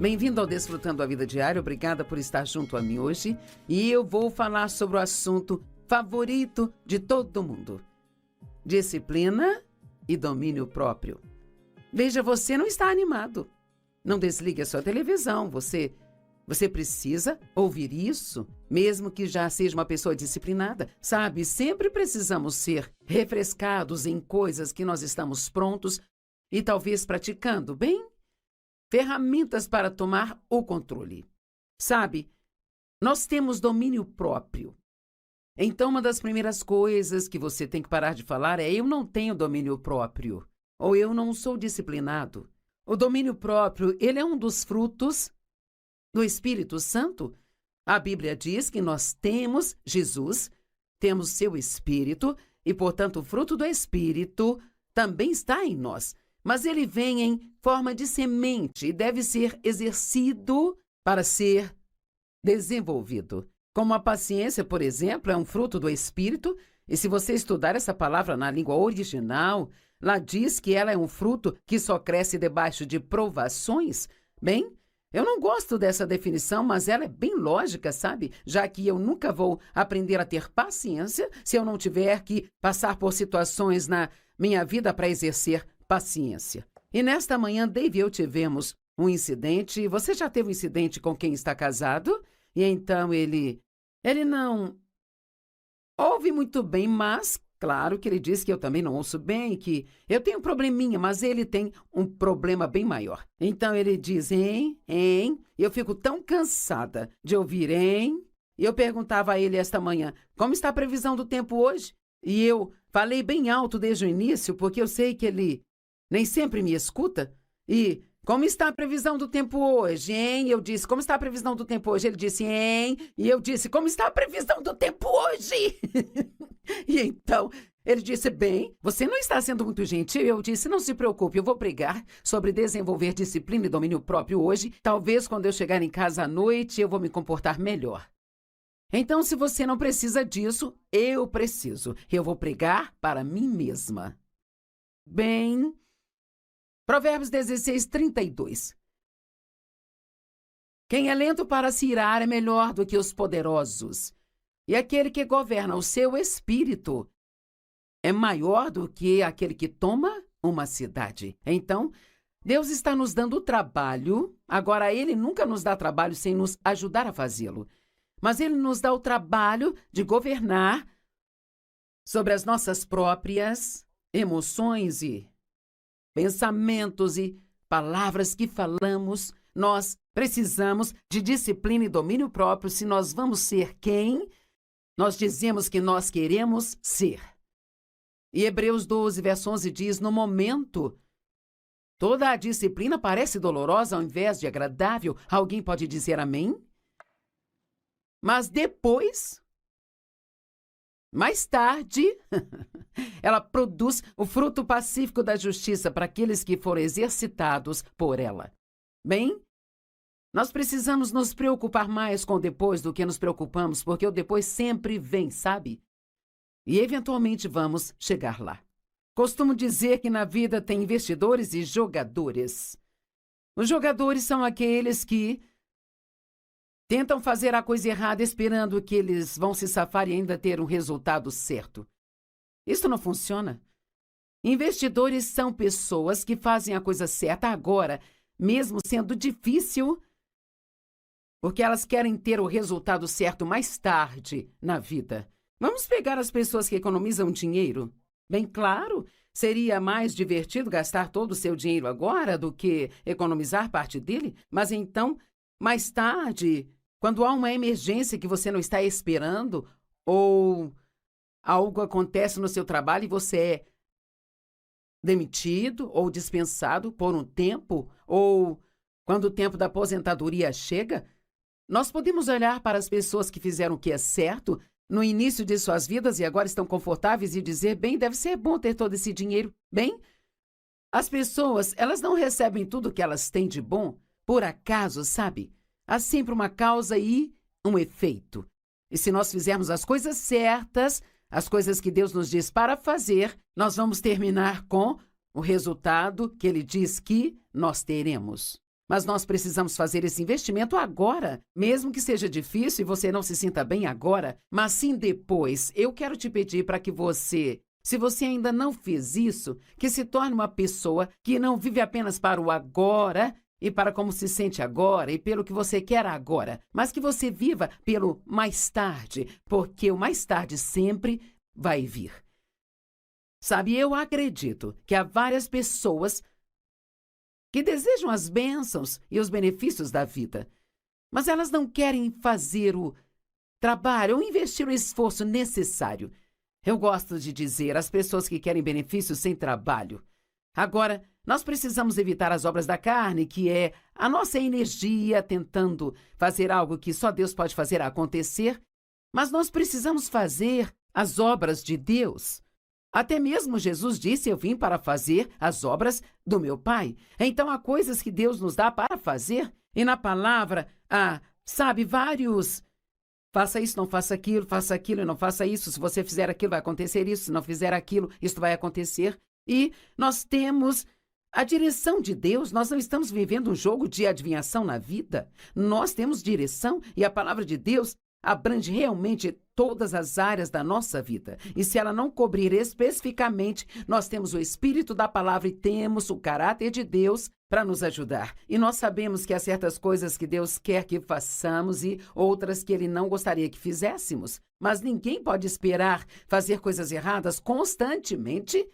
Bem-vindo ao Desfrutando a Vida Diária, obrigada por estar junto a mim hoje. E eu vou falar sobre o assunto favorito de todo mundo: disciplina e domínio próprio. Veja, você não está animado. Não desligue a sua televisão, você precisa ouvir isso, mesmo que já seja uma pessoa disciplinada. Sabe, sempre precisamos ser refrescados em coisas que nós estamos prontos e talvez praticando, bem? Ferramentas para tomar o controle. Sabe, nós temos domínio próprio. Então, uma das primeiras coisas que você tem que parar de falar é: eu não tenho domínio próprio, ou eu não sou disciplinado. O domínio próprio, ele é um dos frutos do Espírito Santo. A Bíblia diz que nós temos Jesus, temos seu Espírito, e, portanto, o fruto do Espírito também está em nós. Mas ele vem em forma de semente e deve ser exercido para ser desenvolvido. Como a paciência, por exemplo, é um fruto do Espírito, e se você estudar essa palavra na língua original, lá diz que ela é um fruto que só cresce debaixo de provações. Bem, eu não gosto dessa definição, mas ela é bem lógica, sabe? Já que eu nunca vou aprender a ter paciência se eu não tiver que passar por situações na minha vida para exercer paciência. E nesta manhã, Dave e eu tivemos um incidente. Você já teve um incidente com quem está casado? E então ele não ouve muito bem, mas claro que ele diz que eu também não ouço bem, que eu tenho um probleminha, mas ele tem um problema bem maior. Então ele diz, hein, e eu fico tão cansada de ouvir, hein? E eu perguntava a ele esta manhã, como está a previsão do tempo hoje? E eu falei bem alto desde o início, porque eu sei que ele nem sempre me escuta. E como está a previsão do tempo hoje, hein? Eu disse, como está a previsão do tempo hoje? Ele disse, hein? E eu disse, como está a previsão do tempo hoje? E então, ele disse, bem, você não está sendo muito gentil. Eu disse, não se preocupe, eu vou pregar sobre desenvolver disciplina e domínio próprio hoje. Talvez quando eu chegar em casa à noite, eu vou me comportar melhor. Então, se você não precisa disso, eu preciso. Eu vou pregar para mim mesma. Bem, Provérbios 16:32. Quem é lento para se irar é melhor do que os poderosos, e aquele que governa o seu espírito é maior do que aquele que toma uma cidade. Então, Deus está nos dando trabalho. Agora, Ele nunca nos dá trabalho sem nos ajudar a fazê-lo. Mas Ele nos dá o trabalho de governar sobre as nossas próprias emoções e pensamentos e palavras que falamos. Nós precisamos de disciplina e domínio próprio se nós vamos ser quem nós dizemos que nós queremos ser. E Hebreus 12, verso 11 diz, no momento, toda a disciplina parece dolorosa ao invés de agradável. Alguém pode dizer amém? Mas depois, mais tarde, ela produz o fruto pacífico da justiça para aqueles que foram exercitados por ela. Bem, nós precisamos nos preocupar mais com o depois do que nos preocupamos, porque o depois sempre vem, sabe? E eventualmente vamos chegar lá. Costumo dizer que na vida tem investidores e jogadores. Os jogadores são aqueles que tentam fazer a coisa errada esperando que eles vão se safar e ainda ter um resultado certo. Isso não funciona. Investidores são pessoas que fazem a coisa certa agora, mesmo sendo difícil, porque elas querem ter o resultado certo mais tarde na vida. Vamos pegar as pessoas que economizam dinheiro? Bem claro, seria mais divertido gastar todo o seu dinheiro agora do que economizar parte dele, mas então, mais tarde, quando há uma emergência que você não está esperando, ou algo acontece no seu trabalho e você é demitido ou dispensado por um tempo, ou quando o tempo da aposentadoria chega, nós podemos olhar para as pessoas que fizeram o que é certo no início de suas vidas e agora estão confortáveis e dizer, bem, deve ser bom ter todo esse dinheiro. Bem, as pessoas, elas não recebem tudo que elas têm de bom por acaso, sabe? Há sempre uma causa e um efeito. E se nós fizermos as coisas certas, as coisas que Deus nos diz para fazer, nós vamos terminar com o resultado que Ele diz que nós teremos. Mas nós precisamos fazer esse investimento agora, mesmo que seja difícil e você não se sinta bem agora, mas sim depois. Eu quero te pedir para que você, se você ainda não fez isso, que se torne uma pessoa que não vive apenas para o agora e para como se sente agora e pelo que você quer agora, mas que você viva pelo mais tarde, porque o mais tarde sempre vai vir. Sabe, eu acredito que há várias pessoas que desejam as bênçãos e os benefícios da vida, mas elas não querem fazer o trabalho ou investir o esforço necessário. Eu gosto de dizer às pessoas que querem benefícios sem trabalho. Agora, nós precisamos evitar as obras da carne, que é a nossa energia tentando fazer algo que só Deus pode fazer acontecer, mas nós precisamos fazer as obras de Deus. Até mesmo Jesus disse: eu vim para fazer as obras do meu Pai. Então, há coisas que Deus nos dá para fazer. E na palavra, sabe, vários... Faça isso, não faça aquilo e não faça isso. Se você fizer aquilo, vai acontecer isso. Se não fizer aquilo, isso vai acontecer. E nós temos a direção de Deus. Nós não estamos vivendo um jogo de adivinhação na vida. Nós temos direção e a palavra de Deus abrange realmente todas as áreas da nossa vida. E se ela não cobrir especificamente, nós temos o Espírito da palavra e temos o caráter de Deus para nos ajudar. E nós sabemos que há certas coisas que Deus quer que façamos e outras que Ele não gostaria que fizéssemos. Mas ninguém pode esperar fazer coisas erradas constantemente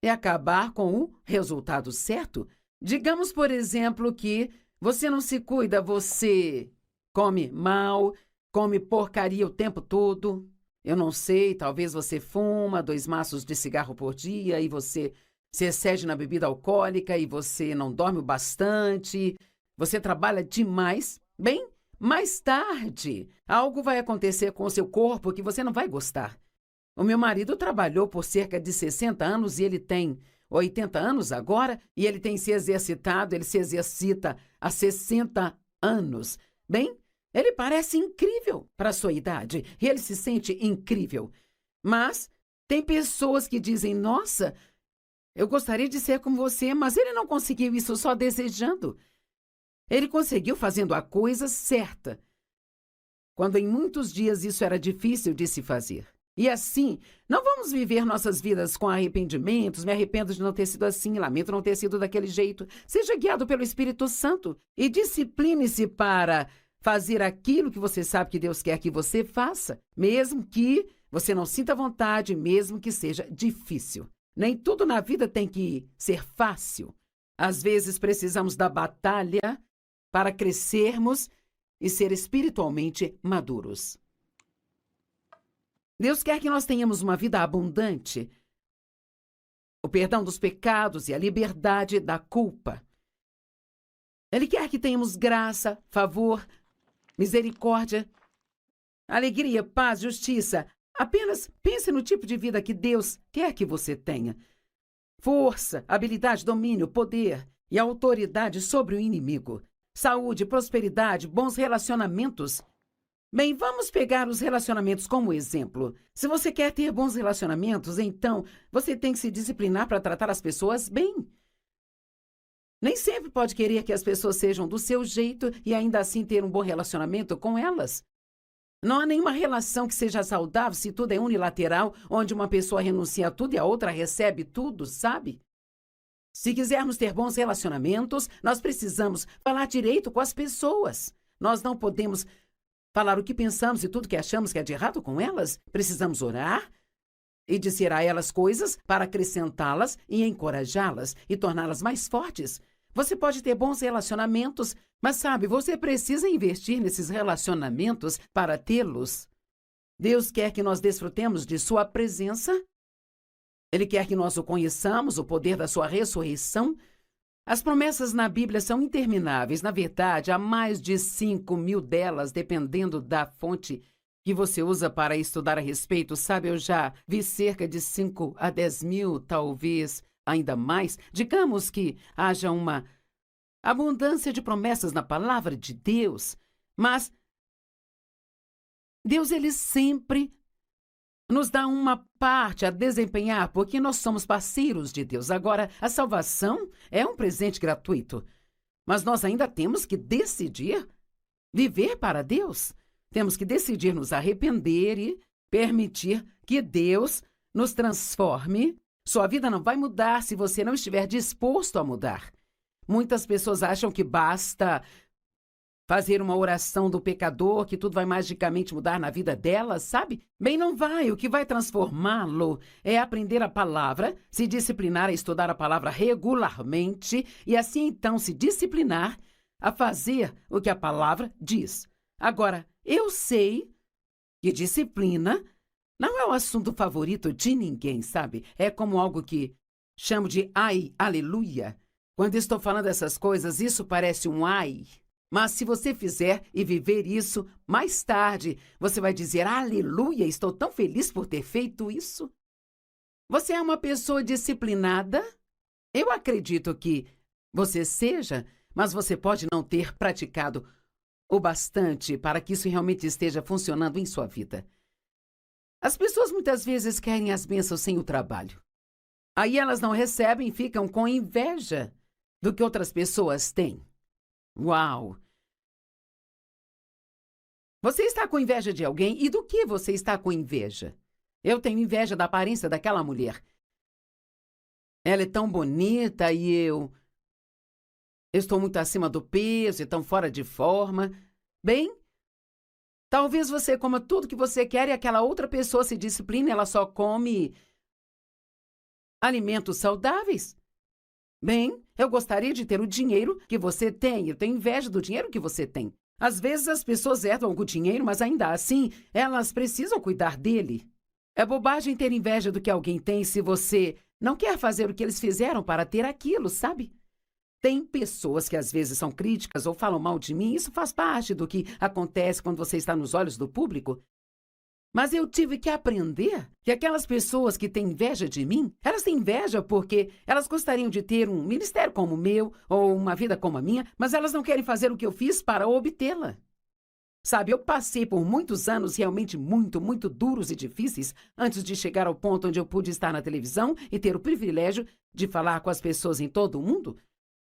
e acabar com o resultado certo. Digamos, por exemplo, que você não se cuida, você come mal, come porcaria o tempo todo. Eu não sei, talvez você fuma 2 maços de cigarro por dia e você se excede na bebida alcoólica e você não dorme o bastante, você trabalha demais. Bem, mais tarde, algo vai acontecer com o seu corpo que você não vai gostar. O meu marido trabalhou por cerca de 60 anos e ele tem 80 anos agora e ele tem se exercitado, ele se exercita há 60 anos. Bem, ele parece incrível para a sua idade e ele se sente incrível. Mas tem pessoas que dizem: nossa, eu gostaria de ser como você, mas ele não conseguiu isso só desejando. Ele conseguiu fazendo a coisa certa, quando em muitos dias isso era difícil de se fazer. E assim, não vamos viver nossas vidas com arrependimentos. Me arrependo de não ter sido assim, lamento não ter sido daquele jeito. Seja guiado pelo Espírito Santo e discipline-se para fazer aquilo que você sabe que Deus quer que você faça, mesmo que você não sinta vontade, mesmo que seja difícil. Nem tudo na vida tem que ser fácil. Às vezes precisamos da batalha para crescermos e ser espiritualmente maduros. Deus quer que nós tenhamos uma vida abundante, o perdão dos pecados e a liberdade da culpa. Ele quer que tenhamos graça, favor, misericórdia, alegria, paz, justiça. Apenas pense no tipo de vida que Deus quer que você tenha. Força, habilidade, domínio, poder e autoridade sobre o inimigo. Saúde, prosperidade, bons relacionamentos. Bem, vamos pegar os relacionamentos como exemplo. Se você quer ter bons relacionamentos, então você tem que se disciplinar para tratar as pessoas bem. Nem sempre pode querer que as pessoas sejam do seu jeito e ainda assim ter um bom relacionamento com elas. Não há nenhuma relação que seja saudável se tudo é unilateral, onde uma pessoa renuncia a tudo e a outra recebe tudo, sabe? Se quisermos ter bons relacionamentos, nós precisamos falar direito com as pessoas. Nós não podemos falar o que pensamos e tudo que achamos que é de errado com elas. Precisamos orar e dizer a elas coisas para acrescentá-las e encorajá-las e torná-las mais fortes. Você pode ter bons relacionamentos, mas sabe, você precisa investir nesses relacionamentos para tê-los. Deus quer que nós desfrutemos de sua presença. Ele quer que nós o conheçamos, o poder da sua ressurreição. As promessas na Bíblia são intermináveis. Na verdade, há mais de 5.000 delas, dependendo da fonte que você usa para estudar a respeito. Sabe, eu já vi cerca de 5 a 10 mil, talvez ainda mais. Digamos que haja uma abundância de promessas na palavra de Deus, mas Deus, ele sempre nos dá uma parte a desempenhar, porque nós somos parceiros de Deus. Agora, a salvação é um presente gratuito. Mas nós ainda temos que decidir viver para Deus. Temos que decidir nos arrepender e permitir que Deus nos transforme. Sua vida não vai mudar se você não estiver disposto a mudar. Muitas pessoas acham que basta fazer uma oração do pecador, que tudo vai magicamente mudar na vida dela, sabe? Bem, não vai. O que vai transformá-lo é aprender a palavra, se disciplinar a estudar a palavra regularmente e assim então se disciplinar a fazer o que a palavra diz. Agora, eu sei que disciplina não é o assunto favorito de ninguém, sabe? É como algo que chamo de ai, aleluia. Quando estou falando essas coisas, isso parece um ai. Mas se você fizer e viver isso, mais tarde, você vai dizer, aleluia, estou tão feliz por ter feito isso. Você é uma pessoa disciplinada? Eu acredito que você seja, mas você pode não ter praticado o bastante para que isso realmente esteja funcionando em sua vida. As pessoas muitas vezes querem as bênçãos sem o trabalho. Aí elas não recebem e ficam com inveja do que outras pessoas têm. Uau! Você está com inveja de alguém? E do que você está com inveja? Eu tenho inveja da aparência daquela mulher. Ela é tão bonita e eu estou muito acima do peso e tão fora de forma. Bem, talvez você coma tudo que você quer e aquela outra pessoa se discipline, ela só come alimentos saudáveis. Bem, eu gostaria de ter o dinheiro que você tem. Eu tenho inveja do dinheiro que você tem. Às vezes as pessoas herdam algum dinheiro, mas ainda assim, elas precisam cuidar dele. É bobagem ter inveja do que alguém tem se você não quer fazer o que eles fizeram para ter aquilo, sabe? Tem pessoas que às vezes são críticas ou falam mal de mim. Isso faz parte do que acontece quando você está nos olhos do público. Mas eu tive que aprender que aquelas pessoas que têm inveja de mim, elas têm inveja porque elas gostariam de ter um ministério como o meu ou uma vida como a minha, mas elas não querem fazer o que eu fiz para obtê-la. Sabe, eu passei por muitos anos realmente muito duros e difíceis antes de chegar ao ponto onde eu pude estar na televisão e ter o privilégio de falar com as pessoas em todo o mundo.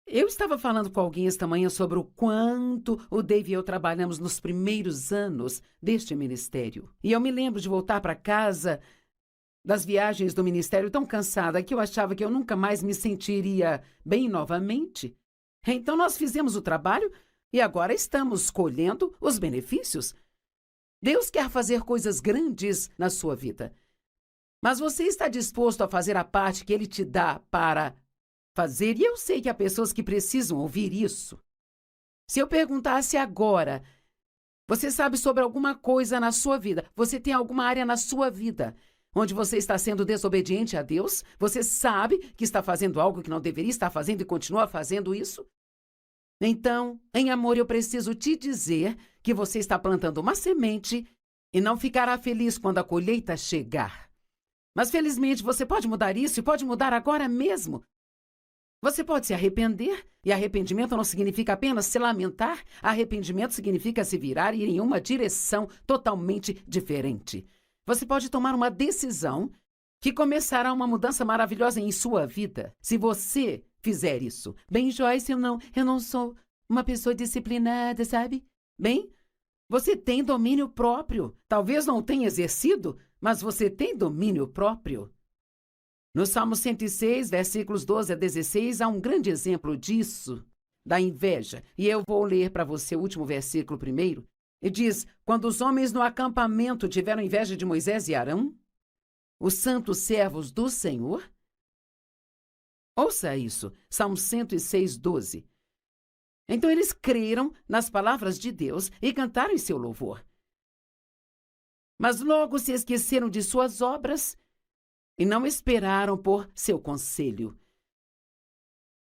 Eu estava falando com alguém esta manhã sobre o quanto o Dave e eu trabalhamos nos primeiros anos deste ministério. E eu me lembro de voltar para casa das viagens do ministério tão cansada que eu achava que eu nunca mais me sentiria bem novamente. Então nós fizemos o trabalho e agora estamos colhendo os benefícios. Deus quer fazer coisas grandes na sua vida. Mas você está disposto a fazer a parte que Ele te dá para fazer? E eu sei que há pessoas que precisam ouvir isso. Se eu perguntasse agora, você sabe sobre alguma coisa na sua vida? Você tem alguma área na sua vida onde você está sendo desobediente a Deus? Você sabe que está fazendo algo que não deveria estar fazendo e continua fazendo isso? Então, em amor, eu preciso te dizer que você está plantando uma semente e não ficará feliz quando a colheita chegar. Mas, felizmente, você pode mudar isso e pode mudar agora mesmo. Você pode se arrepender, e arrependimento não significa apenas se lamentar. Arrependimento significa se virar e ir em uma direção totalmente diferente. Você pode tomar uma decisão que começará uma mudança maravilhosa em sua vida, se você fizer isso. Bem, Joyce, eu não sou uma pessoa disciplinada, sabe? Bem, você tem domínio próprio. Talvez não tenha exercido, mas você tem domínio próprio. No Salmo 106, versículos 12 a 16, há um grande exemplo disso, da inveja. E eu vou ler para você o último versículo primeiro. E diz, quando os homens no acampamento tiveram inveja de Moisés e Arão, os santos servos do Senhor. Ouça isso, Salmo 106, 12. Então eles creram nas palavras de Deus e cantaram em seu louvor. Mas logo se esqueceram de suas obras e não esperaram por seu conselho.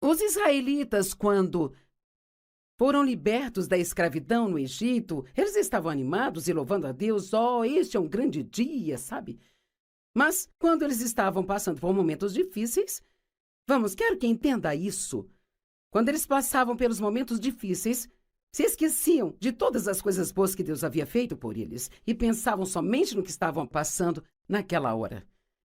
Os israelitas, quando foram libertos da escravidão no Egito, eles estavam animados e louvando a Deus. Oh, este é um grande dia, sabe? Mas quando eles estavam passando por momentos difíceis, quero que entenda isso. Quando eles passavam pelos momentos difíceis, se esqueciam de todas as coisas boas que Deus havia feito por eles e pensavam somente no que estavam passando naquela hora.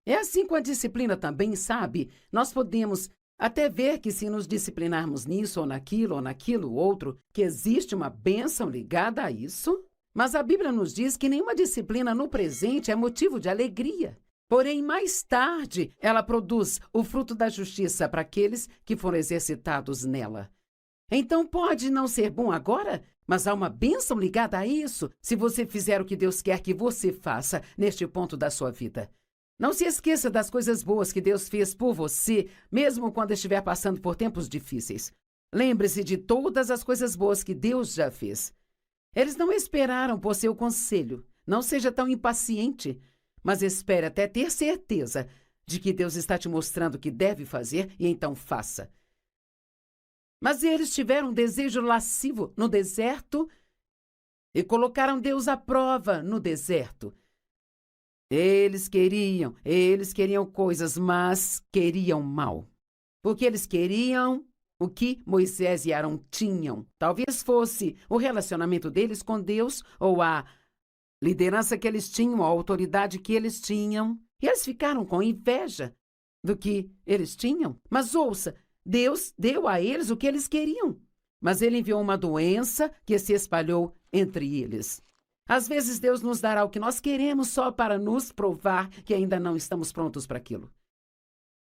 É assim com a disciplina também, sabe? Nós podemos Até ver que se nos disciplinarmos nisso ou naquilo outro, que existe uma bênção ligada a isso. Mas a Bíblia nos diz que nenhuma disciplina no presente é motivo de alegria. Porém, mais tarde, ela produz o fruto da justiça para aqueles que foram exercitados nela. Então pode não ser bom agora, mas há uma bênção ligada a isso, se você fizer o que Deus quer que você faça neste ponto da sua vida. Não se esqueça das coisas boas que Deus fez por você, mesmo quando estiver passando por tempos difíceis. Lembre-se de todas as coisas boas que Deus já fez. Eles não esperaram por seu conselho. Não seja tão impaciente, mas espere até ter certeza de que Deus está te mostrando o que deve fazer e então faça. Mas eles tiveram um desejo lascivo no deserto e colocaram Deus à prova no deserto. Eles queriam coisas, mas queriam mal. Porque eles queriam o que Moisés e Arão tinham. Talvez fosse o relacionamento deles com Deus ou a liderança que eles tinham, a autoridade que eles tinham. E eles ficaram com inveja do que eles tinham. Mas ouça, Deus deu a eles o que eles queriam. Mas ele enviou uma doença que se espalhou entre eles. Às vezes Deus nos dará o que nós queremos só para nos provar que ainda não estamos prontos para aquilo.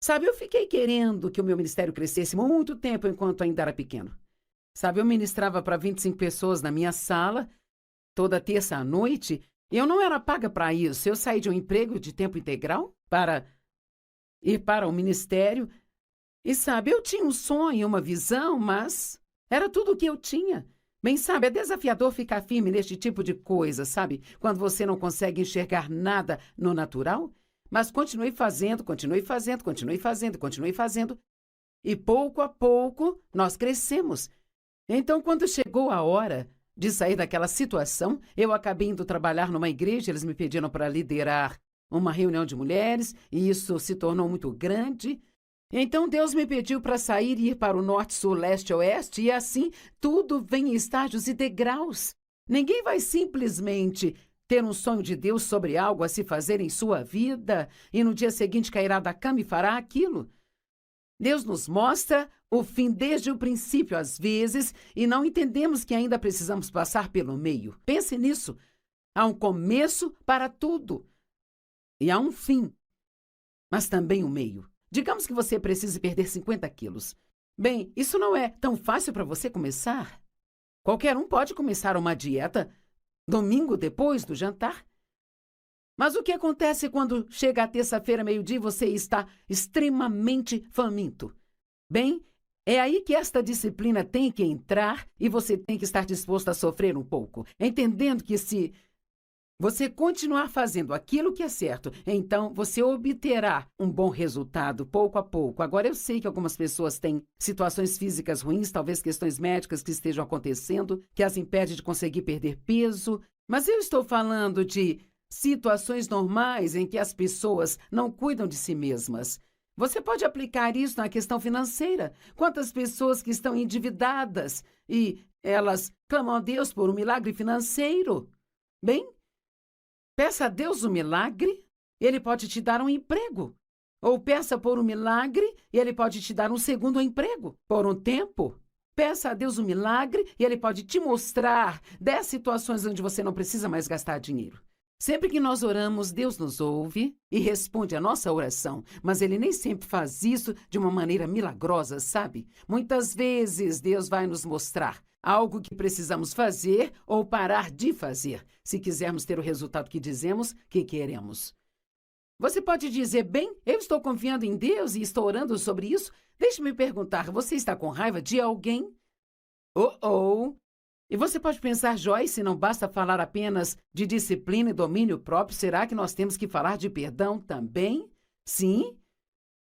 Sabe, eu fiquei querendo que o meu ministério crescesse muito tempo enquanto ainda era pequeno. Sabe, eu ministrava para 25 pessoas na minha sala, toda terça à noite, e eu não era paga para isso. Eu saí de um emprego de tempo integral para ir para o ministério. E sabe, eu tinha um sonho, uma visão, mas era tudo o que eu tinha. Bem, sabe, é desafiador ficar firme neste tipo de coisa, sabe? Quando você não consegue enxergar nada no natural. Mas continue fazendo. E pouco a pouco nós crescemos. Então, quando chegou a hora de sair daquela situação, eu acabei indo trabalhar numa igreja. Eles me pediram para liderar uma reunião de mulheres e isso se tornou muito grande. Então, Deus me pediu para sair e ir para o norte, sul, leste, oeste, e assim tudo vem em estágios e degraus. Ninguém vai simplesmente ter um sonho de Deus sobre algo a se fazer em sua vida e no dia seguinte cairá da cama e fará aquilo. Deus nos mostra o fim desde o princípio, às vezes, e não entendemos que ainda precisamos passar pelo meio. Pense nisso. Há um começo para tudo. E há um fim, mas também um meio. Digamos que você precise perder 50 quilos. Bem, isso não é tão fácil para você começar. Qualquer um pode começar uma dieta domingo depois do jantar. Mas o que acontece quando chega a terça-feira, meio-dia, e você está extremamente faminto? Bem, é aí que esta disciplina tem que entrar e você tem que estar disposto a sofrer um pouco, entendendo que se você continuar fazendo aquilo que é certo, então você obterá um bom resultado pouco a pouco. Agora, eu sei que algumas pessoas têm situações físicas ruins, talvez questões médicas que estejam acontecendo, que as impedem de conseguir perder peso, mas eu estou falando de situações normais em que as pessoas não cuidam de si mesmas. Você pode aplicar isso na questão financeira. Quantas pessoas que estão endividadas e elas clamam a Deus por um milagre financeiro? Bem, peça a Deus um milagre, Ele pode te dar um emprego. Ou peça por um milagre e Ele pode te dar um segundo emprego por um tempo. Peça a Deus um milagre e Ele pode te mostrar 10 situações onde você não precisa mais gastar dinheiro. Sempre que nós oramos, Deus nos ouve e responde a nossa oração, mas Ele nem sempre faz isso de uma maneira milagrosa, sabe? Muitas vezes Deus vai nos mostrar algo que precisamos fazer ou parar de fazer, se quisermos ter o resultado que dizemos que queremos. Você pode dizer, bem, eu estou confiando em Deus e estou orando sobre isso. Deixe-me perguntar, você está com raiva de alguém? E você pode pensar, Joyce, não basta falar apenas de disciplina e domínio próprio, será que nós temos que falar de perdão também? Sim,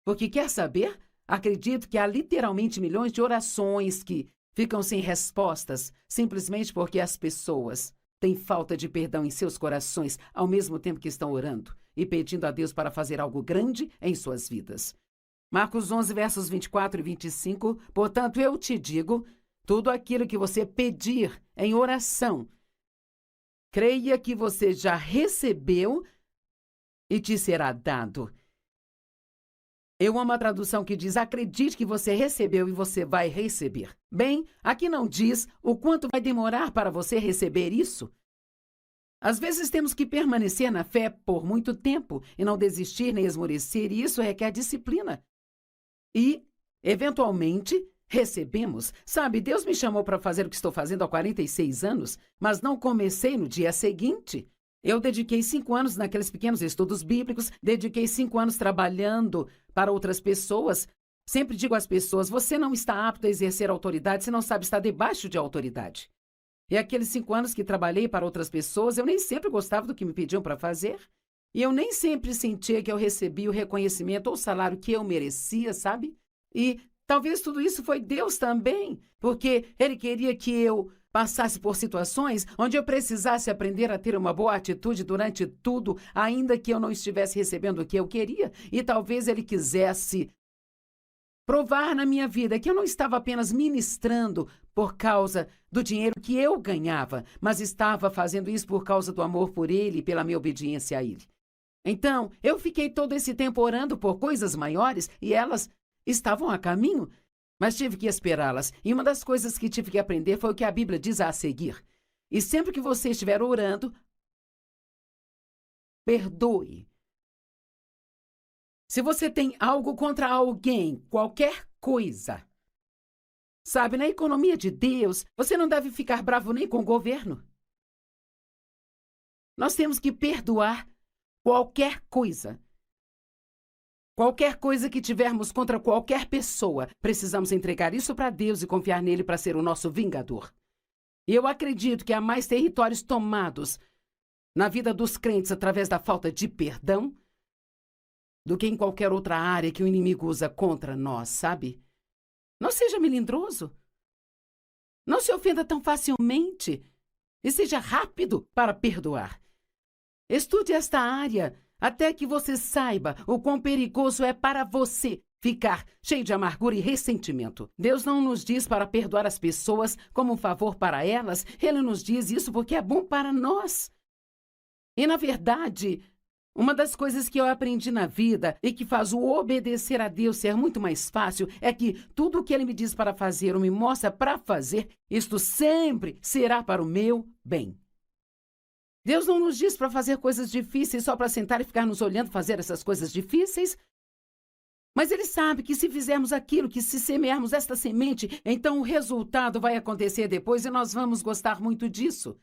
porque quer saber? Acredito que há literalmente milhões de orações que ficam sem respostas, simplesmente porque as pessoas têm falta de perdão em seus corações, ao mesmo tempo que estão orando e pedindo a Deus para fazer algo grande em suas vidas. Marcos 11, versos 24 e 25, portanto, eu te digo, tudo aquilo que você pedir em oração, creia que você já recebeu e te será dado. Eu amo a tradução que diz: acredite que você recebeu e você vai receber. Bem, aqui não diz o quanto vai demorar para você receber isso. Às vezes temos que permanecer na fé por muito tempo e não desistir nem esmorecer, e isso requer disciplina. E, eventualmente, recebemos. Sabe, Deus me chamou para fazer o que estou fazendo há 46 anos, mas não comecei no dia seguinte. Eu dediquei 5 anos naqueles pequenos estudos bíblicos, dediquei 5 anos trabalhando para outras pessoas. Sempre digo às pessoas: você não está apto a exercer autoridade se não sabe estar debaixo de autoridade. E aqueles 5 anos que trabalhei para outras pessoas, eu nem sempre gostava do que me pediam para fazer. E eu nem sempre sentia que eu recebia o reconhecimento ou o salário que eu merecia, sabe? E talvez tudo isso foi Deus também, porque Ele queria que eu passasse por situações onde eu precisasse aprender a ter uma boa atitude durante tudo, ainda que eu não estivesse recebendo o que eu queria. E talvez Ele quisesse provar na minha vida que eu não estava apenas ministrando por causa do dinheiro que eu ganhava, mas estava fazendo isso por causa do amor por Ele e pela minha obediência a Ele. Então, eu fiquei todo esse tempo orando por coisas maiores e elas estavam a caminho, mas tive que esperá-las. E uma das coisas que tive que aprender foi o que a Bíblia diz a seguir. E sempre que você estiver orando, perdoe. Se você tem algo contra alguém, qualquer coisa, sabe, na economia de Deus, você não deve ficar bravo nem com o governo. Nós temos que perdoar qualquer coisa. Qualquer coisa que tivermos contra qualquer pessoa, precisamos entregar isso para Deus e confiar nele para ser o nosso vingador. E eu acredito que há mais territórios tomados na vida dos crentes através da falta de perdão do que em qualquer outra área que o inimigo usa contra nós, sabe? Não seja melindroso. Não se ofenda tão facilmente. E seja rápido para perdoar. Estude esta área até que você saiba o quão perigoso é para você ficar cheio de amargura e ressentimento. Deus não nos diz para perdoar as pessoas como um favor para elas. Ele nos diz isso porque é bom para nós. E, na verdade, uma das coisas que eu aprendi na vida e que faz o obedecer a Deus ser muito mais fácil é que tudo o que Ele me diz para fazer ou me mostra para fazer, isto sempre será para o meu bem. Deus não nos diz para fazer coisas difíceis só para sentar e ficar nos olhando fazer essas coisas difíceis. Mas Ele sabe que se fizermos aquilo, que se semearmos esta semente, então o resultado vai acontecer depois e nós vamos gostar muito disso.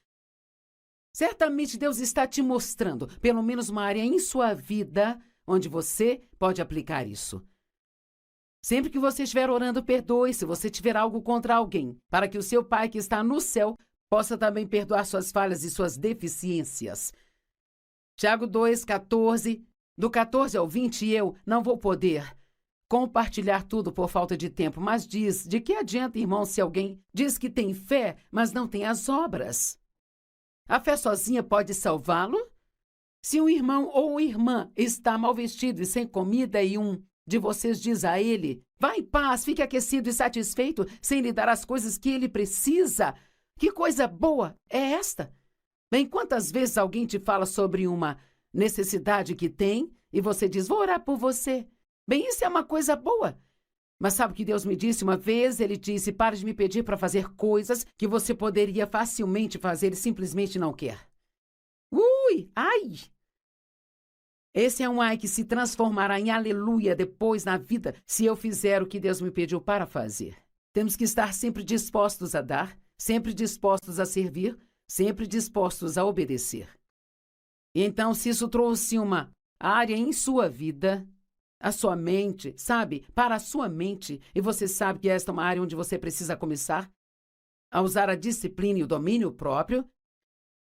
Certamente Deus está te mostrando, pelo menos uma área em sua vida, onde você pode aplicar isso. Sempre que você estiver orando, perdoe se você tiver algo contra alguém, para que o seu Pai que está no céu possa também perdoar suas falhas e suas deficiências. Tiago 2:14, do 14 ao 20, eu não vou poder compartilhar tudo por falta de tempo, mas diz: de que adianta, irmão, se alguém diz que tem fé, mas não tem as obras? A fé sozinha pode salvá-lo? Se um irmão ou irmã está mal vestido e sem comida e um de vocês diz a ele: vá em paz, fique aquecido e satisfeito, sem lhe dar as coisas que ele precisa, que coisa boa é esta? Bem, quantas vezes alguém te fala sobre uma necessidade que tem e você diz: vou orar por você. Bem, isso é uma coisa boa. Mas sabe o que Deus me disse uma vez? Ele disse: pare de me pedir para fazer coisas que você poderia facilmente fazer e simplesmente não quer. Ui, ai! Esse é um ai que se transformará em aleluia depois na vida se eu fizer o que Deus me pediu para fazer. Temos que estar sempre dispostos a dar, sempre dispostos a servir, sempre dispostos a obedecer. E então, se isso trouxe uma área em sua vida, a sua mente, sabe, para a sua mente, e você sabe que esta é uma área onde você precisa começar a usar a disciplina e o domínio próprio,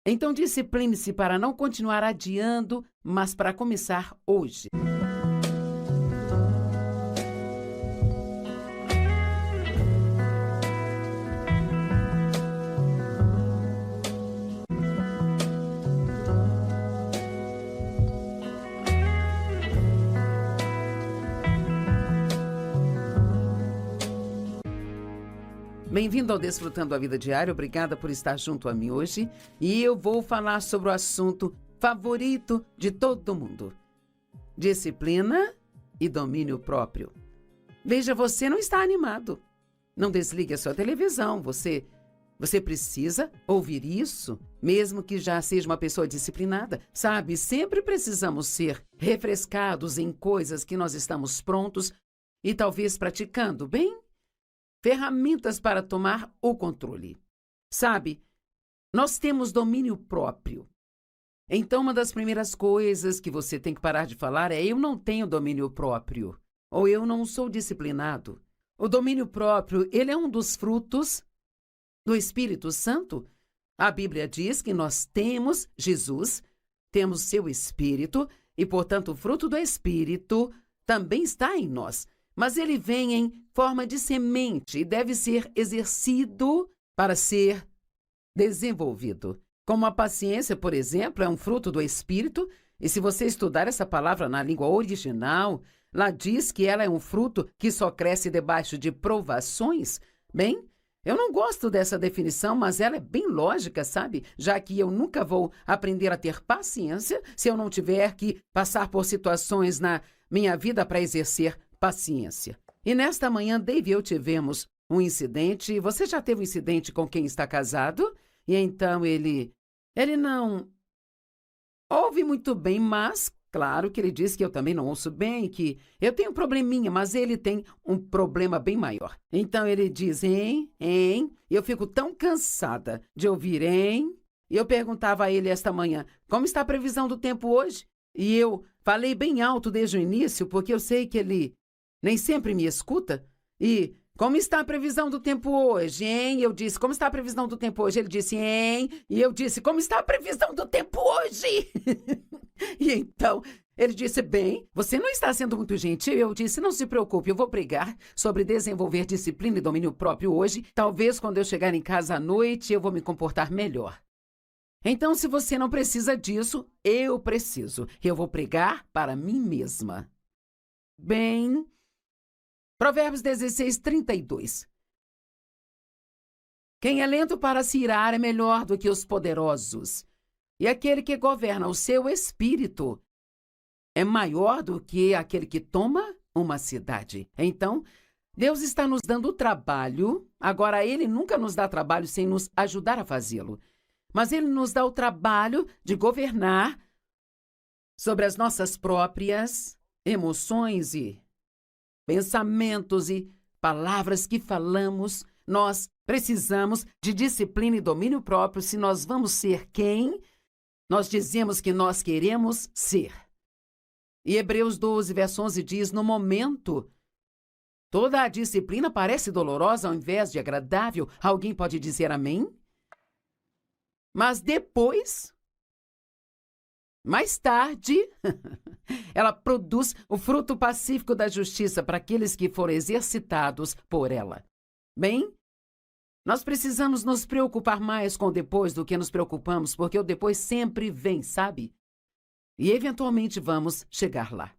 então discipline-se para não continuar adiando, mas para começar hoje. Bem-vindo ao Desfrutando a Vida Diária, obrigada por estar junto a mim hoje. E eu vou falar sobre o assunto favorito de todo mundo: disciplina e domínio próprio. Veja, você não está animado. Não desligue a sua televisão. Você precisa ouvir isso, mesmo que já seja uma pessoa disciplinada. Sabe, sempre precisamos ser refrescados em coisas que nós estamos prontos e talvez praticando, bem? Ferramentas para tomar o controle. Sabe, nós temos domínio próprio. Então, uma das primeiras coisas que você tem que parar de falar é: eu não tenho domínio próprio, ou eu não sou disciplinado. O domínio próprio, ele é um dos frutos do Espírito Santo. A Bíblia diz que nós temos Jesus, temos seu Espírito, e, portanto, o fruto do Espírito também está em nós. Mas ele vem em forma de semente e deve ser exercido para ser desenvolvido. Como a paciência, por exemplo, é um fruto do Espírito, e se você estudar essa palavra na língua original, lá diz que ela é um fruto que só cresce debaixo de provações. Bem, eu não gosto dessa definição, mas ela é bem lógica, sabe? Já que eu nunca vou aprender a ter paciência se eu não tiver que passar por situações na minha vida para exercer paciência. E nesta manhã, Dave e eu tivemos um incidente. Você já teve um incidente com quem está casado? E então ele não ouve muito bem, mas claro que ele diz que eu também não ouço bem, que eu tenho um probleminha, mas ele tem um problema bem maior. Então ele diz, hein, e eu fico tão cansada de ouvir, hein? E eu perguntava a ele esta manhã, como está a previsão do tempo hoje? E eu falei bem alto desde o início, porque eu sei que ele nem sempre me escuta. E como está a previsão do tempo hoje, hein? Eu disse, como está a previsão do tempo hoje? Ele disse, hein? E eu disse, como está a previsão do tempo hoje? E então, ele disse, bem, você não está sendo muito gentil. Eu disse, não se preocupe, eu vou pregar sobre desenvolver disciplina e domínio próprio hoje. Talvez quando eu chegar em casa à noite, eu vou me comportar melhor. Então, se você não precisa disso, eu preciso. Eu vou pregar para mim mesma. Bem, Provérbios 16:32. Quem é lento para se irar é melhor do que os poderosos, e aquele que governa o seu espírito é maior do que aquele que toma uma cidade. Então, Deus está nos dando trabalho. Agora, Ele nunca nos dá trabalho sem nos ajudar a fazê-lo. Mas Ele nos dá o trabalho de governar sobre as nossas próprias emoções e pensamentos e palavras que falamos. Nós precisamos de disciplina e domínio próprio se nós vamos ser quem nós dizemos que nós queremos ser. E Hebreus 12, verso 11 diz, no momento, toda a disciplina parece dolorosa ao invés de agradável. Alguém pode dizer amém? Mas depois, mais tarde, ela produz o fruto pacífico da justiça para aqueles que foram exercitados por ela. Bem, nós precisamos nos preocupar mais com o depois do que nos preocupamos, porque o depois sempre vem, sabe? E eventualmente vamos chegar lá.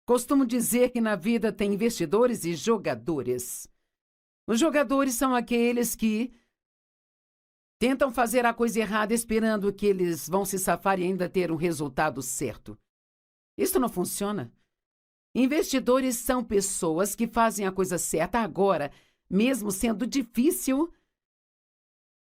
Costumo dizer que na vida tem investidores e jogadores. Os jogadores são aqueles que tentam fazer a coisa errada esperando que eles vão se safar e ainda ter um resultado certo. Isso não funciona. Investidores são pessoas que fazem a coisa certa agora, mesmo sendo difícil,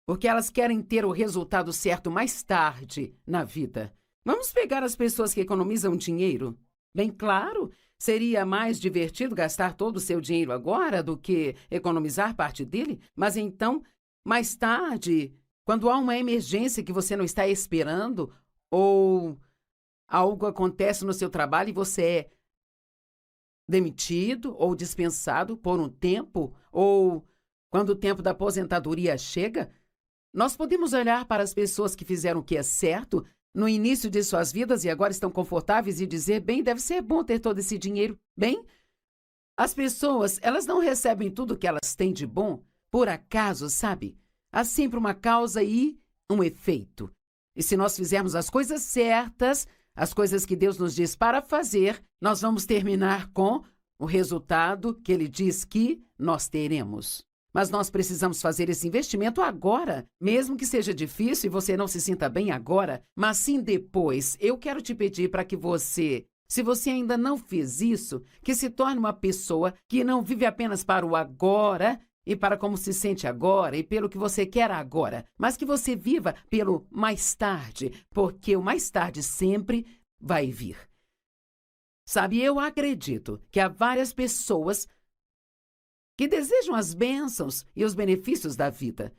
porque elas querem ter o resultado certo mais tarde na vida. Vamos pegar as pessoas que economizam dinheiro? Bem claro, seria mais divertido gastar todo o seu dinheiro agora do que economizar parte dele, mas então, mais tarde, quando há uma emergência que você não está esperando, ou algo acontece no seu trabalho e você é demitido ou dispensado por um tempo, ou quando o tempo da aposentadoria chega, nós podemos olhar para as pessoas que fizeram o que é certo no início de suas vidas e agora estão confortáveis e dizer, bem, deve ser bom ter todo esse dinheiro. Bem, as pessoas, elas não recebem tudo que elas têm de bom por acaso, sabe? Há sempre uma causa e um efeito. E se nós fizermos as coisas certas, as coisas que Deus nos diz para fazer, nós vamos terminar com o resultado que Ele diz que nós teremos. Mas nós precisamos fazer esse investimento agora, mesmo que seja difícil e você não se sinta bem agora, mas sim depois. Eu quero te pedir para que você Se você ainda não fez isso, que se torne uma pessoa que não vive apenas para o agora e para como se sente agora e pelo que você quer agora, mas que você viva pelo mais tarde, porque o mais tarde sempre vai vir. Sabe, eu acredito que há várias pessoas que desejam as bênçãos e os benefícios da vida,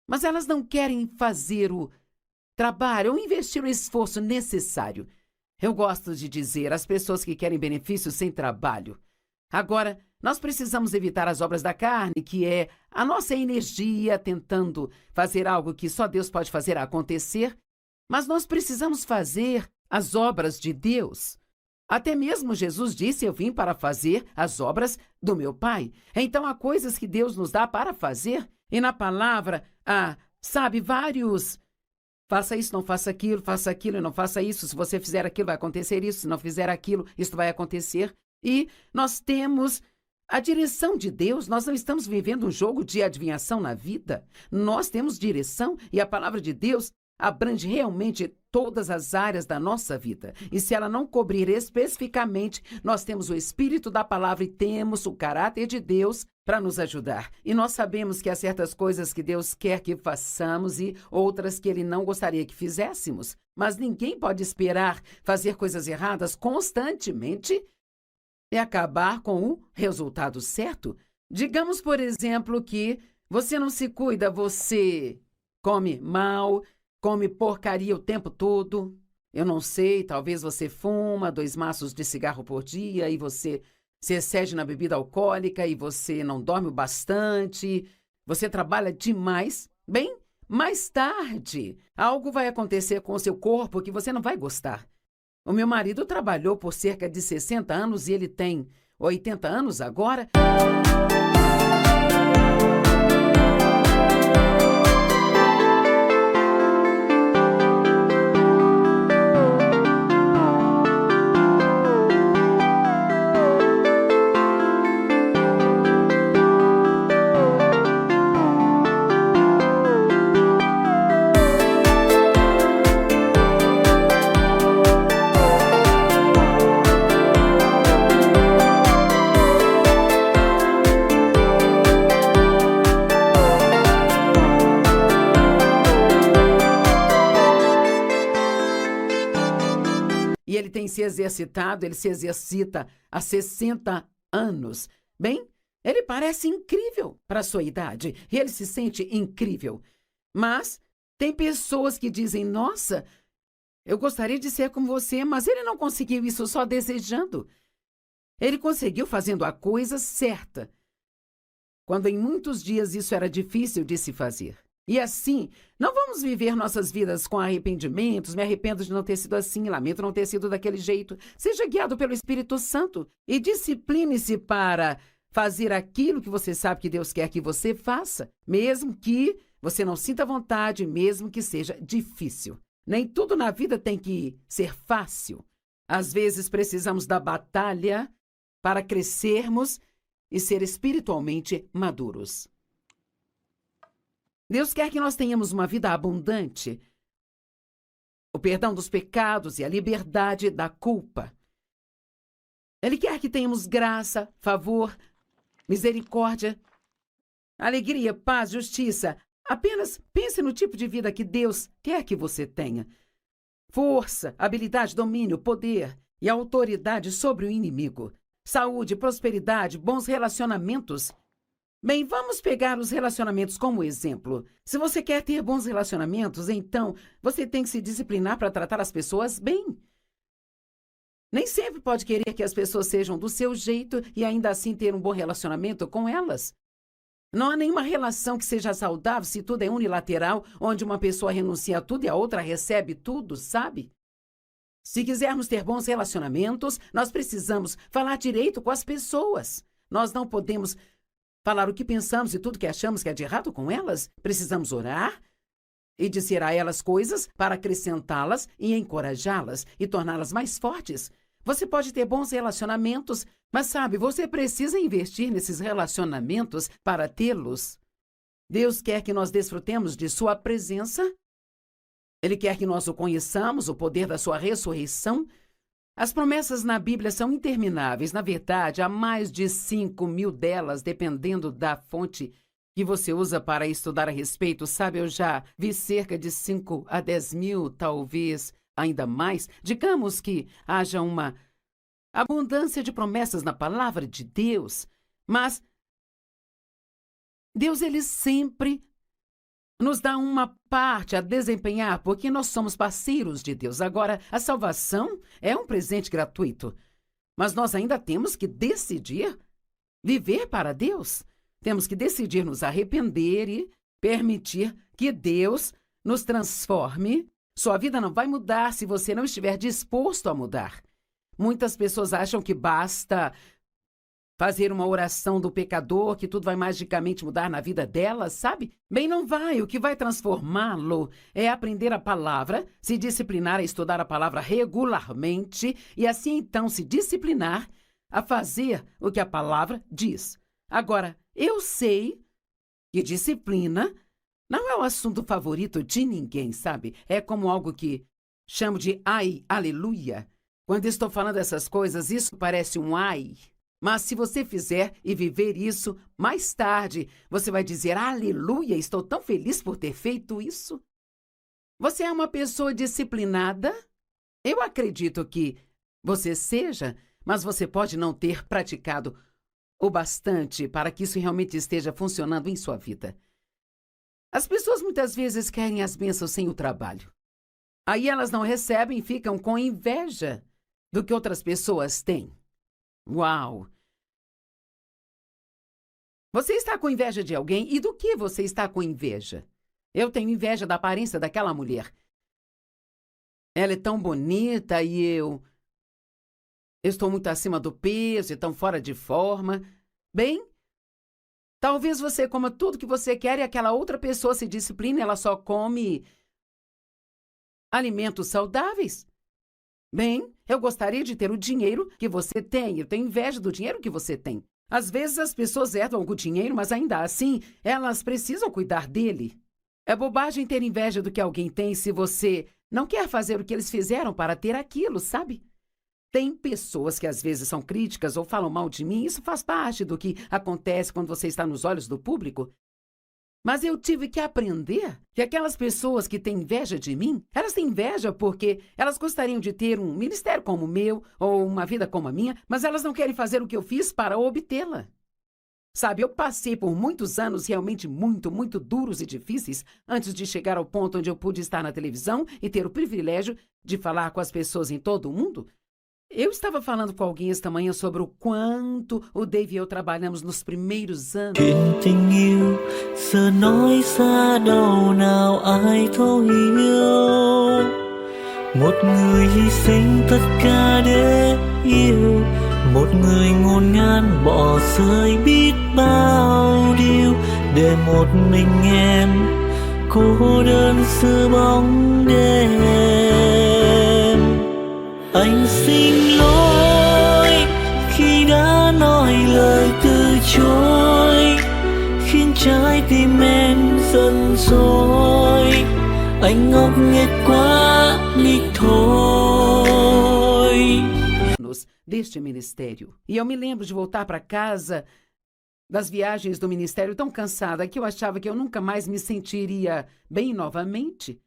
mas elas não querem fazer o trabalho ou investir o esforço necessário. Eu gosto de dizer às pessoas que querem benefícios sem trabalho. Agora, nós precisamos evitar as obras da carne, que é a nossa energia tentando fazer algo que só Deus pode fazer acontecer, mas nós precisamos fazer as obras de Deus. Até mesmo Jesus disse: eu vim para fazer as obras do meu Pai. Então, há coisas que Deus nos dá para fazer, e na palavra há, vários... Faça isso, não faça aquilo e não faça isso. Se você fizer aquilo, vai acontecer isso. Se não fizer aquilo, isso vai acontecer. E nós temos a direção de Deus. Nós não estamos vivendo um jogo de adivinhação na vida. Nós temos direção e a palavra de Deus abrange realmente todas as áreas da nossa vida. E se ela não cobrir especificamente, nós temos o Espírito da palavra e temos o caráter de Deus para nos ajudar. E nós sabemos que há certas coisas que Deus quer que façamos e outras que Ele não gostaria que fizéssemos. Mas ninguém pode esperar fazer coisas erradas constantemente e acabar com o resultado certo. Digamos, por exemplo, que você não se cuida, você come mal, come porcaria o tempo todo. Eu não sei, talvez você fuma 2 maços de cigarro por dia e você se excede na bebida alcoólica e você não dorme o bastante, você trabalha demais. Bem, mais tarde, algo vai acontecer com o seu corpo que você não vai gostar. O meu marido trabalhou por cerca de 60 anos e ele tem 80 anos agora. E ele tem se exercitado, ele se exercita há 60 anos. Bem, ele parece incrível para a sua idade e ele se sente incrível. Mas tem pessoas que dizem: nossa, eu gostaria de ser como você, mas ele não conseguiu isso só desejando. Ele conseguiu fazendo a coisa certa, quando em muitos dias isso era difícil de se fazer. E assim, não vamos viver nossas vidas com arrependimentos. Me arrependo de não ter sido assim, lamento não ter sido daquele jeito. Seja guiado pelo Espírito Santo e discipline-se para fazer aquilo que você sabe que Deus quer que você faça, mesmo que você não sinta vontade, mesmo que seja difícil. Nem tudo na vida tem que ser fácil. Às vezes precisamos da batalha para crescermos e ser espiritualmente maduros. Deus quer que nós tenhamos uma vida abundante, o perdão dos pecados e a liberdade da culpa. Ele quer que tenhamos graça, favor, misericórdia, alegria, paz, justiça. Apenas pense no tipo de vida que Deus quer que você tenha. Força, habilidade, domínio, poder e autoridade sobre o inimigo. Saúde, prosperidade, bons relacionamentos. Bem, vamos pegar os relacionamentos como exemplo. Se você quer ter bons relacionamentos, então você tem que se disciplinar para tratar as pessoas bem. Nem sempre pode querer que as pessoas sejam do seu jeito e ainda assim ter um bom relacionamento com elas. Não há nenhuma relação que seja saudável se tudo é unilateral, onde uma pessoa renuncia a tudo e a outra recebe tudo, sabe? Se quisermos ter bons relacionamentos, nós precisamos falar direito com as pessoas. Nós não podemos falar o que pensamos e tudo que achamos que é de errado com elas. Precisamos orar e dizer a elas coisas para acrescentá-las e encorajá-las e torná-las mais fortes. Você pode ter bons relacionamentos, mas sabe, você precisa investir nesses relacionamentos para tê-los. Deus quer que nós desfrutemos de sua presença. Ele quer que nós o conheçamos, o poder da sua ressurreição. As promessas na Bíblia são intermináveis. Na verdade, há mais de 5.000 delas, dependendo da fonte que você usa para estudar a respeito. Sabe, eu já vi cerca de 5 a 10 mil, talvez ainda mais. Digamos que haja uma abundância de promessas na palavra de Deus, mas Deus, ele sempre nos dá uma parte a desempenhar, porque nós somos parceiros de Deus. Agora, a salvação é um presente gratuito, mas nós ainda temos que decidir viver para Deus. Temos que decidir nos arrepender e permitir que Deus nos transforme. Sua vida não vai mudar se você não estiver disposto a mudar. Muitas pessoas acham que basta fazer uma oração do pecador, que tudo vai magicamente mudar na vida dela, sabe? Bem, não vai. O que vai transformá-lo é aprender a palavra, se disciplinar a estudar a palavra regularmente e assim então se disciplinar a fazer o que a palavra diz. Agora, eu sei que disciplina não é o assunto favorito de ninguém, sabe? É como algo que chamo de ai, aleluia. Quando estou falando essas coisas, isso parece um ai. Mas se você fizer e viver isso, mais tarde você vai dizer, aleluia, estou tão feliz por ter feito isso. Você é uma pessoa disciplinada? Eu acredito que você seja, mas você pode não ter praticado o bastante para que isso realmente esteja funcionando em sua vida. As pessoas muitas vezes querem as bênçãos sem o trabalho. Aí elas não recebem e ficam com inveja do que outras pessoas têm. Uau! Você está com inveja de alguém? E do que você está com inveja? Eu tenho inveja da aparência daquela mulher. Ela é tão bonita e eu estou muito acima do peso e tão fora de forma. Bem, talvez você coma tudo que você quer e aquela outra pessoa se discipline, ela só come alimentos saudáveis. Bem, eu gostaria de ter o dinheiro que você tem. Eu tenho inveja do dinheiro que você tem. Às vezes as pessoas herdam algum dinheiro, mas ainda assim, elas precisam cuidar dele. É bobagem ter inveja do que alguém tem se você não quer fazer o que eles fizeram para ter aquilo, sabe? Tem pessoas que às vezes são críticas ou falam mal de mim. Isso faz parte do que acontece quando você está nos olhos do público. Mas eu tive que aprender que aquelas pessoas que têm inveja de mim, elas têm inveja porque elas gostariam de ter um ministério como o meu ou uma vida como a minha, mas elas não querem fazer o que eu fiz para obtê-la. Sabe, eu passei por muitos anos realmente muito, muito duros e difíceis antes de chegar ao ponto onde eu pude estar na televisão e ter o privilégio de falar com as pessoas em todo o mundo. Eu estava falando com alguém esta manhã sobre o quanto o Dave e eu trabalhamos nos primeiros anos. Chuyện tình yêu giờ nói xa đâu nào ai thấu hiểu. Một người hy sinh tất cả để yêu, một người ngổn ngang bỏ rơi biết bao điều để một mình em cô đơn giữa bóng đêm. Anh xin lỗi khi đã nói lời từ chối, khiến trái tim em giận dỗi. Anh ngốc nghếch quá đi thôi. Deste ministério. E eu me lembro de voltar para casa das viagens do ministério tão cansada que eu achava que eu nunca mais me sentiria bem novamente.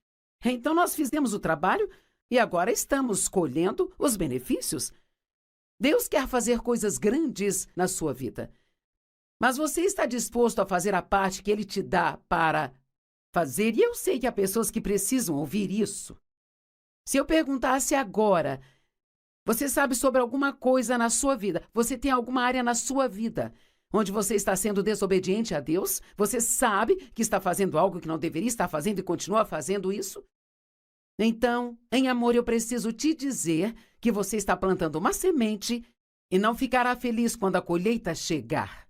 Então nós fizemos o trabalho e agora estamos colhendo os benefícios. Deus quer fazer coisas grandes na sua vida. Mas você está disposto a fazer a parte que Ele te dá para fazer? E eu sei que há pessoas que precisam ouvir isso. Se eu perguntasse agora, você sabe sobre alguma coisa na sua vida? Você tem alguma área na sua vida onde você está sendo desobediente a Deus? Você sabe que está fazendo algo que não deveria estar fazendo e continua fazendo isso? Então, em amor, eu preciso te dizer que você está plantando uma semente e não ficará feliz quando a colheita chegar.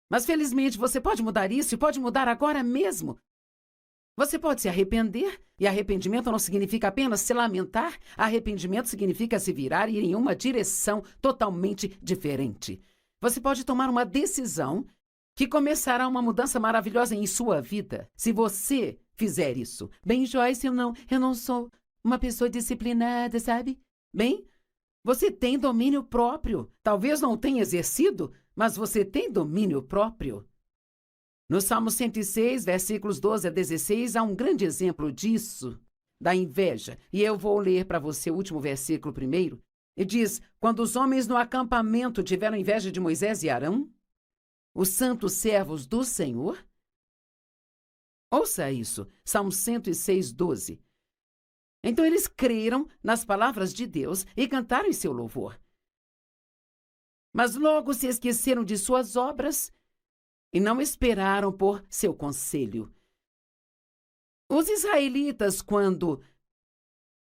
Mas, felizmente, você pode mudar isso e pode mudar agora mesmo. Você pode se arrepender, e arrependimento não significa apenas se lamentar. Arrependimento significa se virar e ir em uma direção totalmente diferente. Você pode tomar uma decisão que começará uma mudança maravilhosa em sua vida, se você fizer isso. Bem, Joyce, eu não sou uma pessoa disciplinada, sabe? Bem, Você tem domínio próprio. Talvez não tenha exercido, mas você tem domínio próprio. No Salmo 106, versículos 12 a 16, há um grande exemplo disso, da inveja. E eu vou ler para você o último versículo primeiro. E diz: quando os homens no acampamento tiveram inveja de Moisés e Arão, os santos servos do Senhor. Ouça isso, Salmo 106, 12. Então eles creram nas palavras de Deus e cantaram em seu louvor. Mas logo se esqueceram de suas obras e não esperaram por seu conselho. Os israelitas, quando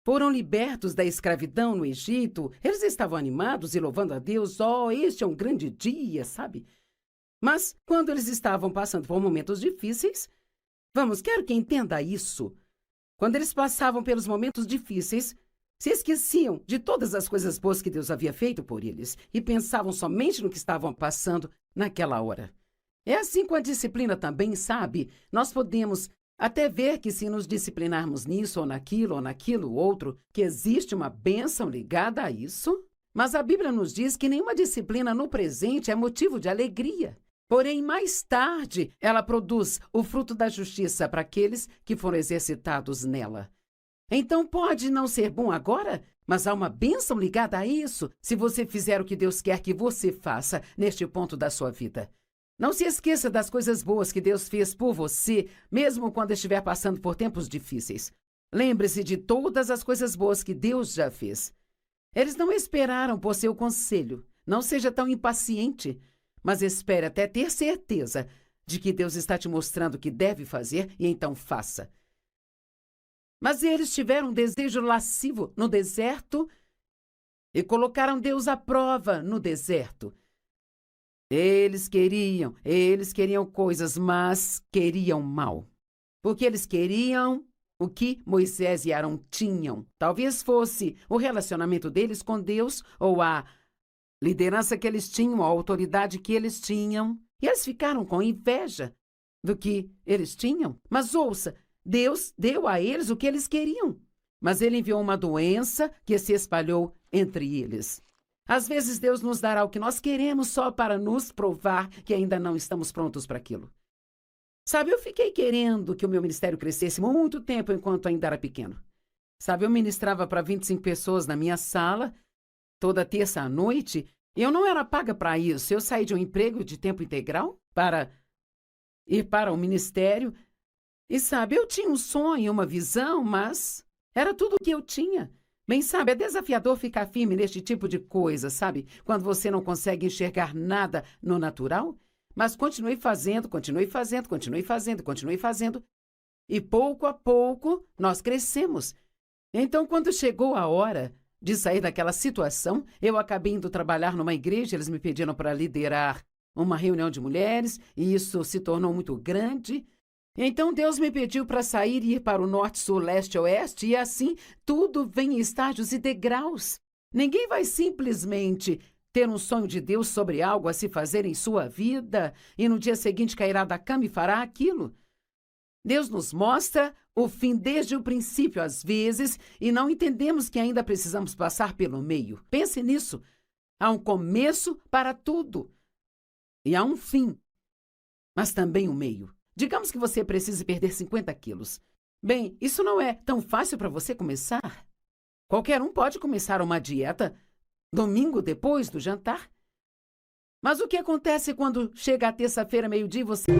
foram libertos da escravidão no Egito, eles estavam animados e louvando a Deus. Oh, este é um grande dia, sabe? Mas quando eles estavam passando por momentos difíceis, quero que entenda isso. Quando eles passavam pelos momentos difíceis, se esqueciam de todas as coisas boas que Deus havia feito por eles e pensavam somente no que estavam passando naquela hora. É assim com a disciplina também, sabe? Nós podemos até ver que se nos disciplinarmos nisso ou naquilo outro, que existe uma bênção ligada a isso. Mas a Bíblia nos diz que nenhuma disciplina no presente é motivo de alegria. Porém, mais tarde, ela produz o fruto da justiça para aqueles que foram exercitados nela. Então, pode não ser bom agora, mas há uma bênção ligada a isso, se você fizer o que Deus quer que você faça neste ponto da sua vida. Não se esqueça das coisas boas que Deus fez por você, mesmo quando estiver passando por tempos difíceis. Lembre-se de todas as coisas boas que Deus já fez. Eles não esperaram por seu conselho. Não seja tão impaciente, mas espere até ter certeza de que Deus está te mostrando o que deve fazer e então faça. Mas eles tiveram um desejo lascivo no deserto e colocaram Deus à prova no deserto. Eles queriam coisas, mas queriam mal. Porque eles queriam o que Moisés e Arão tinham. Talvez fosse o relacionamento deles com Deus ou a liderança que eles tinham, a autoridade que eles tinham. E eles ficaram com inveja do que eles tinham. Mas ouça, Deus deu a eles o que eles queriam. Mas ele enviou uma doença que se espalhou entre eles. Às vezes Deus nos dará o que nós queremos só para nos provar que ainda não estamos prontos para aquilo. Sabe, eu fiquei querendo que o meu ministério crescesse muito tempo enquanto ainda era pequeno. Sabe, eu ministrava para 25 pessoas na minha sala, toda terça à noite, e eu não era paga para isso. Eu saí de um emprego de tempo integral para ir para o ministério. E sabe, eu tinha um sonho, uma visão, mas era tudo o que eu tinha. Bem, sabe, é desafiador ficar firme neste tipo de coisa, sabe? Quando você não consegue enxergar nada no natural. Mas continuei fazendo. E pouco a pouco nós crescemos. Então, quando chegou a hora de sair daquela situação, eu acabei indo trabalhar numa igreja. Eles me pediram para liderar uma reunião de mulheres e isso se tornou muito grande. Então Deus me pediu para sair e ir para o norte, sul, leste, oeste, e assim tudo vem em estágios e degraus. Ninguém vai simplesmente ter um sonho de Deus sobre algo a se fazer em sua vida e no dia seguinte cairá da cama e fará aquilo. Deus nos mostra o fim desde o princípio, às vezes, e não entendemos que ainda precisamos passar pelo meio. Pense nisso. Há um começo para tudo e há um fim, mas também um meio. Digamos que você precise perder 50 quilos. Bem, isso não é tão fácil para você começar. Qualquer um pode começar uma dieta domingo depois do jantar. Mas o que acontece quando chega a terça-feira, meio-dia, e você...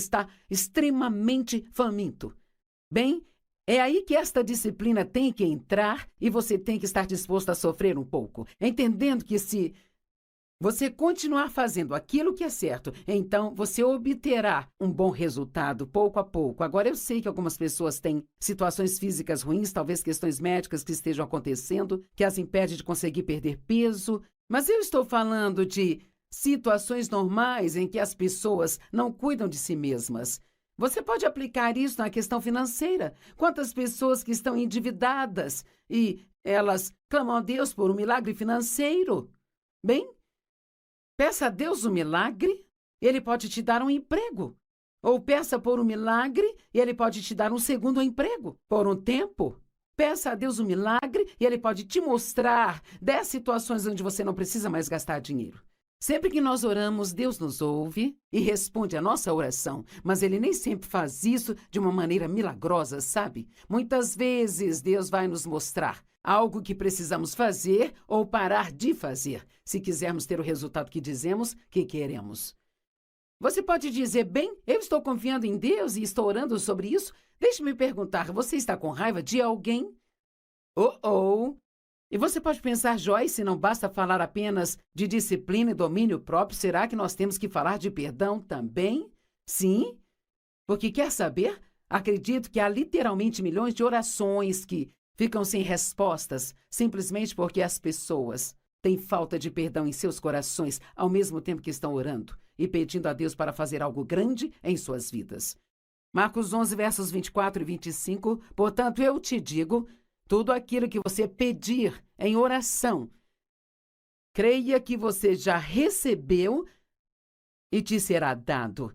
está extremamente faminto. Bem, é aí que esta disciplina tem que entrar e você tem que estar disposto a sofrer um pouco, entendendo que se você continuar fazendo aquilo que é certo, então você obterá um bom resultado pouco a pouco. Agora, eu sei que algumas pessoas têm situações físicas ruins, talvez questões médicas que estejam acontecendo, que as impede de conseguir perder peso, mas eu estou falando de situações normais em que as pessoas não cuidam de si mesmas. Você pode aplicar isso na questão financeira. Quantas pessoas que estão endividadas e elas clamam a Deus por um milagre financeiro? Bem, peça a Deus um milagre, Ele pode te dar um emprego. Ou peça por um milagre e Ele pode te dar um segundo emprego por um tempo. Peça a Deus um milagre e Ele pode te mostrar 10 situações onde você não precisa mais gastar dinheiro. Sempre que nós oramos, Deus nos ouve e responde a nossa oração, mas Ele nem sempre faz isso de uma maneira milagrosa, sabe? Muitas vezes Deus vai nos mostrar algo que precisamos fazer ou parar de fazer, se quisermos ter o resultado que dizemos que queremos. Você pode dizer, bem, eu estou confiando em Deus e estou orando sobre isso. Deixe-me perguntar, você está com raiva de alguém? Oh! E você pode pensar, Joyce, não basta falar apenas de disciplina e domínio próprio, será que nós temos que falar de perdão também? Sim, porque quer saber? Acredito que há literalmente milhões de orações que ficam sem respostas, simplesmente porque as pessoas têm falta de perdão em seus corações, ao mesmo tempo que estão orando e pedindo a Deus para fazer algo grande em suas vidas. Marcos 11, versos 24 e 25, portanto, eu te digo, tudo aquilo que você pedir em oração, creia que você já recebeu e te será dado.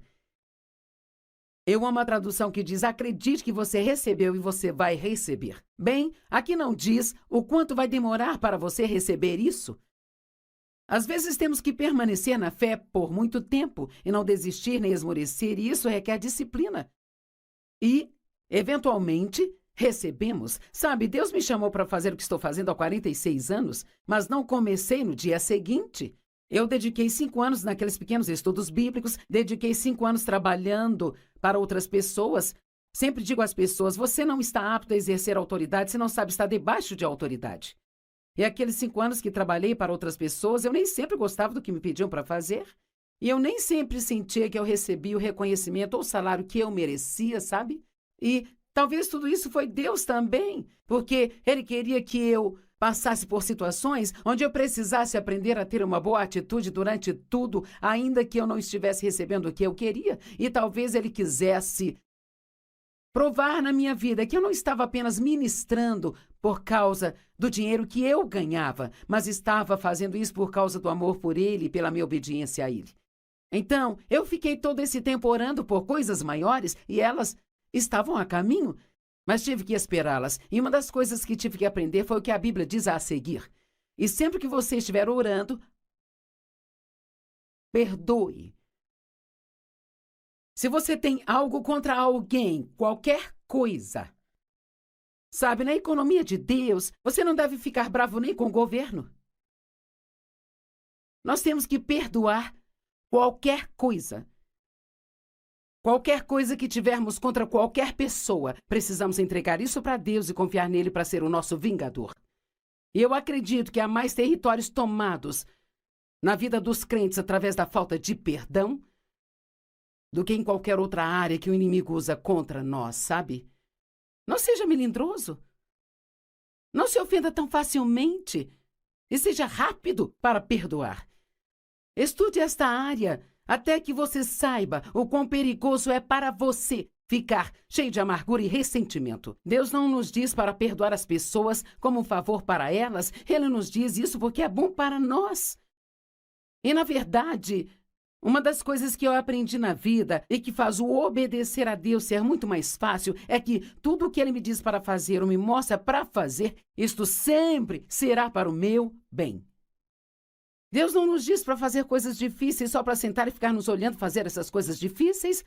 Eu amo a tradução que diz, acredite que você recebeu e você vai receber. Bem, aqui não diz o quanto vai demorar para você receber isso. Às vezes temos que permanecer na fé por muito tempo e não desistir nem esmorecer, e isso requer disciplina. E, eventualmente, recebemos. Sabe, Deus me chamou para fazer o que estou fazendo há 46 anos, mas não comecei no dia seguinte. Eu dediquei 5 anos naqueles pequenos estudos bíblicos, dediquei 5 anos trabalhando para outras pessoas. Sempre digo às pessoas, você não está apto a exercer autoridade se não sabe estar debaixo de autoridade. E aqueles 5 anos que trabalhei para outras pessoas, eu nem sempre gostava do que me pediam para fazer. E eu nem sempre sentia que eu recebia o reconhecimento ou o salário que eu merecia, sabe? E talvez tudo isso foi Deus também, porque Ele queria que eu passasse por situações onde eu precisasse aprender a ter uma boa atitude durante tudo, ainda que eu não estivesse recebendo o que eu queria. E talvez Ele quisesse provar na minha vida que eu não estava apenas ministrando por causa do dinheiro que eu ganhava, mas estava fazendo isso por causa do amor por Ele e pela minha obediência a Ele. Então, eu fiquei todo esse tempo orando por coisas maiores e elas estavam a caminho, mas tive que esperá-las. E uma das coisas que tive que aprender foi o que a Bíblia diz a seguir. E sempre que você estiver orando, perdoe. Se você tem algo contra alguém, qualquer coisa, sabe, na economia de Deus, você não deve ficar bravo nem com o governo. Nós temos que perdoar qualquer coisa. Qualquer coisa que tivermos contra qualquer pessoa, precisamos entregar isso para Deus e confiar nele para ser o nosso vingador. E eu acredito que há mais territórios tomados na vida dos crentes através da falta de perdão do que em qualquer outra área que o inimigo usa contra nós, sabe? Não seja melindroso. Não se ofenda tão facilmente. E seja rápido para perdoar. Estude esta área até que você saiba o quão perigoso é para você ficar cheio de amargura e ressentimento. Deus não nos diz para perdoar as pessoas como um favor para elas. Ele nos diz isso porque é bom para nós. E, na verdade, uma das coisas que eu aprendi na vida e que faz o obedecer a Deus ser muito mais fácil é que tudo o que Ele me diz para fazer ou me mostra para fazer, isto sempre será para o meu bem. Deus não nos diz para fazer coisas difíceis só para sentar e ficar nos olhando fazer essas coisas difíceis.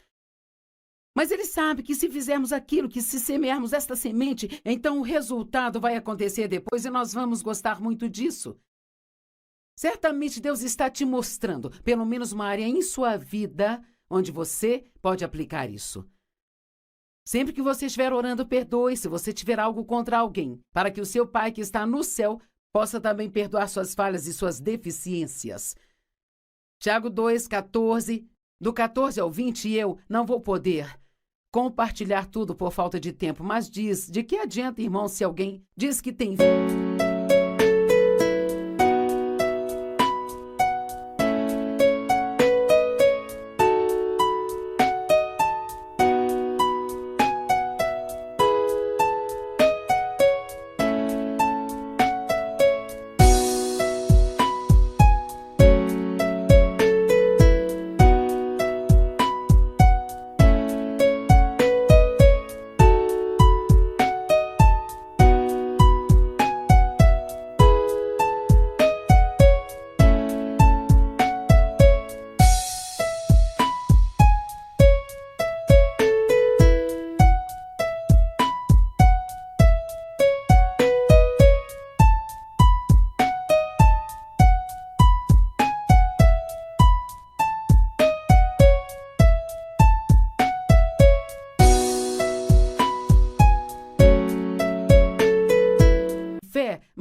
Mas Ele sabe que se fizermos aquilo, que se semearmos esta semente, então o resultado vai acontecer depois e nós vamos gostar muito disso. Certamente Deus está te mostrando, pelo menos uma área em sua vida, onde você pode aplicar isso. Sempre que você estiver orando, perdoe se você tiver algo contra alguém, para que o seu Pai que está no céu possa também perdoar suas falhas e suas deficiências. Tiago 2,14, do 14 ao 20, eu não vou poder compartilhar tudo por falta de tempo, mas diz, de que adianta, irmão, se alguém diz que tem fé?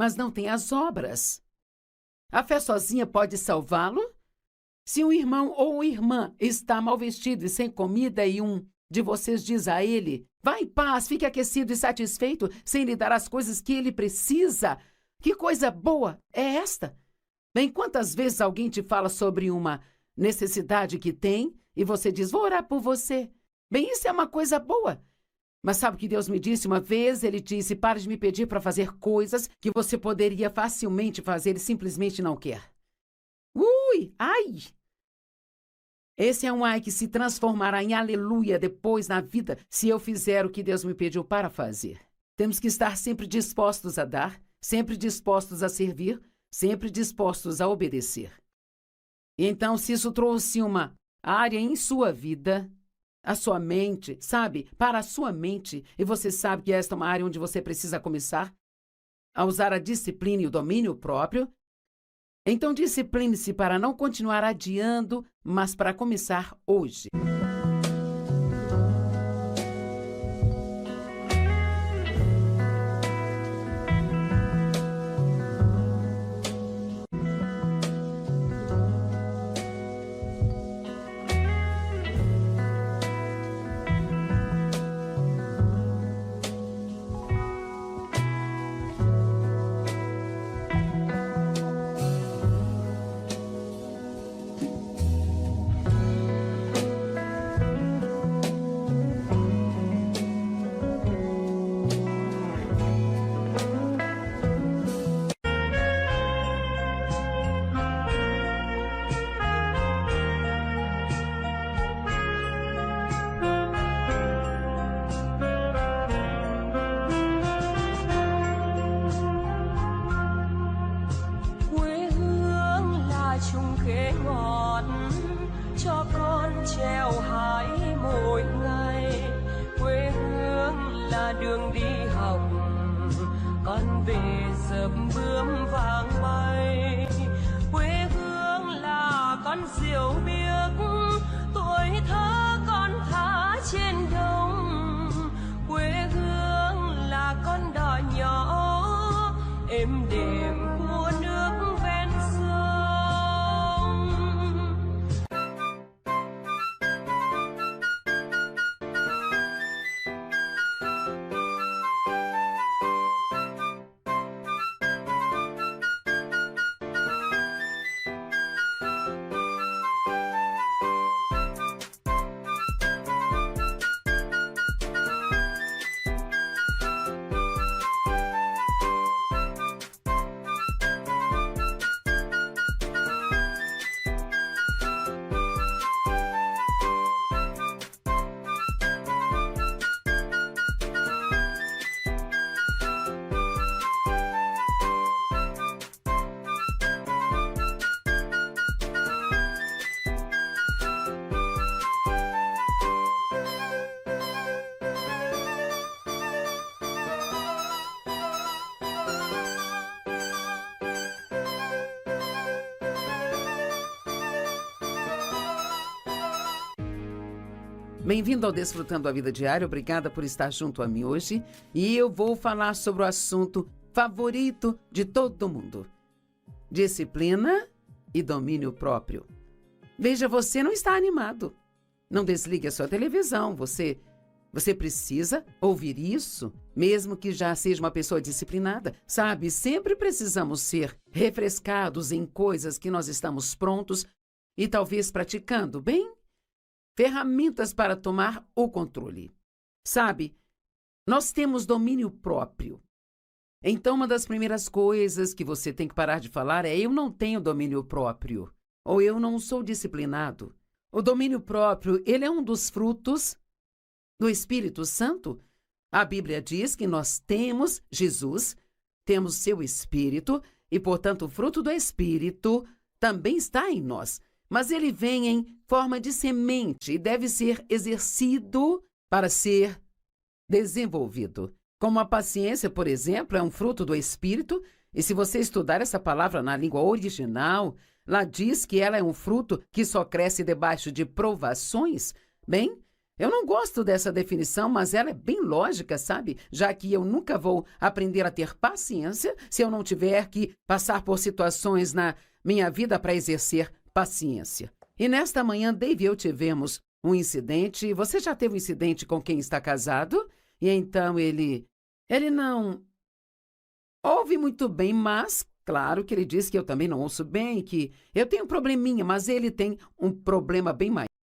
Mas não tem as obras. A fé sozinha pode salvá-lo? Se um irmão ou irmã está mal vestido e sem comida e um de vocês diz a ele, vá em paz, fique aquecido e satisfeito, sem lhe dar as coisas que ele precisa, que coisa boa é esta? Bem, quantas vezes alguém te fala sobre uma necessidade que tem e você diz, vou orar por você. Bem, isso é uma coisa boa. Mas sabe o que Deus me disse uma vez? Ele disse, pare de me pedir para fazer coisas que você poderia facilmente fazer e simplesmente não quer. Ui, ai! Esse é um ai que se transformará em aleluia depois na vida se eu fizer o que Deus me pediu para fazer. Temos que estar sempre dispostos a dar, sempre dispostos a servir, sempre dispostos a obedecer. Então, se isso trouxe uma área em sua vida, a sua mente, sabe? Para a sua mente, e você sabe que esta é uma área onde você precisa começar a usar a disciplina e o domínio próprio, então discipline-se para não continuar adiando, mas para começar hoje. treo hái mỗi ngày, quê hương là đường đi học, con về sớm bướm vàng bay. Quê hương là con diều biếc, tuổi thơ con thả trên đồng. Quê hương là con đò nhỏ êm đềm của nước ven sông. Bem-vindo ao Desfrutando a Vida Diária. Obrigada por estar junto a mim hoje. E eu vou falar sobre o assunto favorito de todo mundo: disciplina e domínio próprio. Veja, você não está animado. Não desligue a sua televisão. Você precisa ouvir isso, mesmo que já seja uma pessoa disciplinada. Sabe, sempre precisamos ser refrescados em coisas que nós estamos prontos e talvez praticando bem. Ferramentas para tomar o controle. Sabe, nós temos domínio próprio. Então, uma das primeiras coisas que você tem que parar de falar é: eu não tenho domínio próprio, ou eu não sou disciplinado. O domínio próprio, ele é um dos frutos do Espírito Santo. A Bíblia diz que nós temos Jesus, temos seu Espírito, e, portanto, o fruto do Espírito também está em nós. Mas ele vem em forma de semente e deve ser exercido para ser desenvolvido. Como a paciência, por exemplo, é um fruto do Espírito, e se você estudar essa palavra na língua original, lá diz que ela é um fruto que só cresce debaixo de provações. Bem, eu não gosto dessa definição, mas ela é bem lógica, sabe? Já que eu nunca vou aprender a ter paciência se eu não tiver que passar por situações na minha vida para exercer paciência. E nesta manhã, Dave e eu tivemos um incidente. Você já teve um incidente com quem está casado? E então ele não ouve muito bem, mas claro que ele diz que eu também não ouço bem, que eu tenho um probleminha, mas ele tem um problema bem maior.